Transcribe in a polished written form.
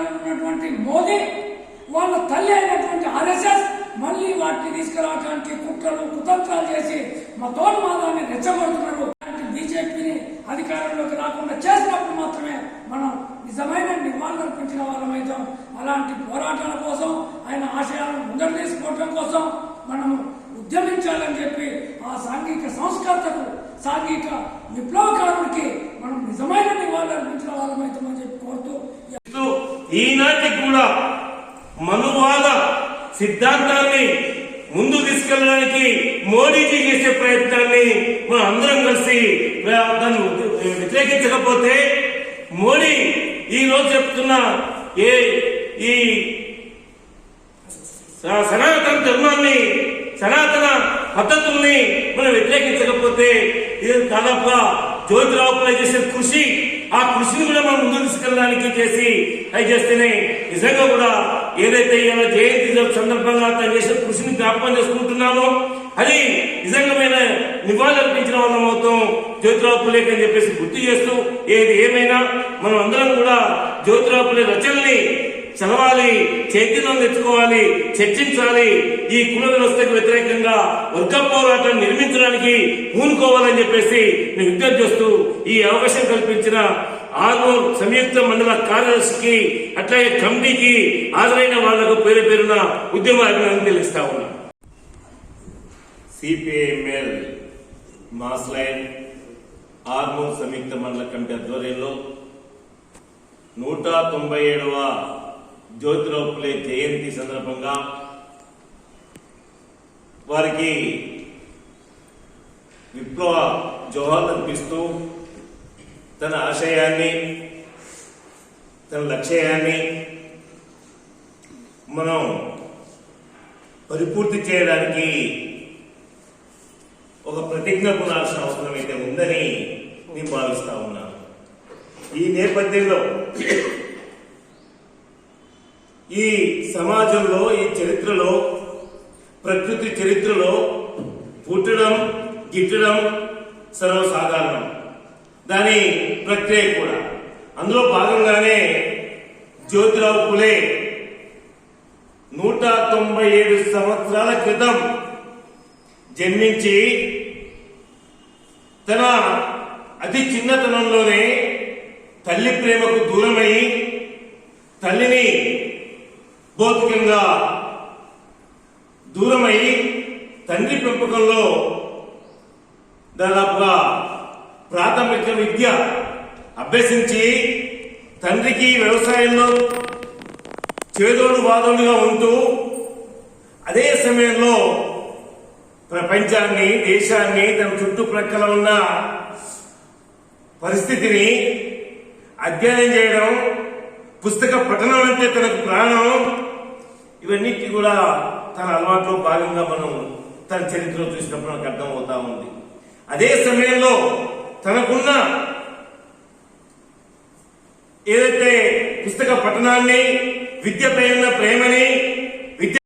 అధికారంలో ఉన్నటువంటి మోదీ వాళ్ళ తల్లి అయినటువంటి ఆర్ఎస్ఎస్ మళ్ళీ వాటిని తీసుకురావడానికి కుట్రలు కుతంత్రాలు చేసి మా తోడుమాదాన్ని రెచ్చగొడుతున్నారు. బీజేపీని అధికారంలోకి రాకుండా చేసినప్పుడు మాత్రమే మనం నిజమైన నివాళులర్పించిన వాళ్ళమైతాం. అలాంటి పోరాటాల కోసం ఆయన ఆశయాలను ముందరు తీసుకోవడం కోసం మనము ఉద్యమించాలని చెప్పి ఆ సాంఘిక సంస్కర్తకు సాంఘిక విప్లవకారుడికి మనం నిజమైన నివాళులర్పించిన వాళ్ళమైతామని చెప్పి కోరుతూ ఈనాటికి కూడా మనువాద సిద్ధాంతాన్ని ముందు తీసుకెళ్ళడానికి మోడీజీ చేసే ప్రయత్నాన్ని మనం అందరం కలిసి దాన్ని వ్యతిరేకించకపోతే మోడీ ఈ రోజు చెప్తున్న ఈ సనాతన ధర్మాన్ని సనాతన పద్ధతుల్ని మనం వ్యతిరేకించకపోతే ఇది దాదాపుగా జ్యోతిరావు పూలే చేసే కృషి ఆ కృషిని కూడా మనం ముందు తీసుకెళ్ళడానికి చేస్తేనే నిజంగా కూడా ఏదైతే ఇలా జయంతి సందర్భంగా తను చేసిన కృషిని జ్ఞాపకం చేసుకుంటున్నామో అది నిజంగా నివాళులర్పించిన వాళ్ళం అవుతాం జ్యోతిరావు పూలే అని చెప్పేసి గుర్తు చేస్తూ ఏది ఏమైనా మనం అందరం కూడా జ్యోతిరావు పూలే రచనల్ని చదవాలి, చైతన్యం తెచ్చుకోవాలి, చర్చించాలి. ఈ కుల వ్యవస్థకు వ్యతిరేకంగా వర్గ పోరాటం నిర్మించడానికి పూనుకోవాలని చెప్పేసి నేను విజ్ఞప్తి చేస్తూ ఈ అవకాశం కల్పించిన ఆర్మూర్ సంయుక్త మండల కార్యదర్శికి అట్లాగే కమిటీకి హాజరైన వాళ్లకు పేరు పేరున ఉద్యమ అభినందన తెలుస్తా ఉన్నా. సిపిఐఎంఎల్ మాస్ లైన్ ఆర్మూర్ సంయుక్త మండల కమిటీ ఆధ్వర్యంలో 197వ జ్యోతిరావు పూలే జయంతి సందర్భంగా వారికి విప్లవ జోహార్లు అర్పిస్తూ తన ఆశయాన్ని తన లక్ష్యాన్ని మనం పరిపూర్తి చేయడానికి ఒక ప్రతిజ్ఞ కొనాల్సిన అవసరం అయితే ఉందని నేను భావిస్తా ఉన్నాను. ఈ నేపథ్యంలో ఈ సమాజంలో ఈ చరిత్రలో ప్రకృతి చరిత్రలో పుట్టడం గిట్టడం సర్వసాధారణం, దాని ప్రక్రియ కూడా. అందులో భాగంగానే జ్యోతిరావు పూలే 197 సంవత్సరాల క్రితం జన్మించి తన అతి చిన్నతనంలోనే తల్లి ప్రేమకు దూరమై తల్లిని భౌతికంగా దూరమై తండ్రి పెంపకంలో దాదాపుగా ప్రాథమిక విద్య అభ్యసించి తండ్రికి వ్యవసాయంలో చేదోడు వాదోడుగా ఉంటూ అదే సమయంలో ప్రపంచాన్ని దేశాన్ని తన చుట్టుప్రక్కల ఉన్న పరిస్థితిని అధ్యయనం చేయడం, పుస్తక పఠనం అంటే తనకు ప్రాణం, ఇవన్నిటి కూడా తన అలవాట్లో భాగంగా మనం తన చరిత్రలో చూసినప్పుడు మనకు అర్థం అవుతా ఉంది. అదే సమయంలో తనకున్న ఏదైతే పుస్తక పఠనాన్ని విద్యపై ఉన్న ప్రేమని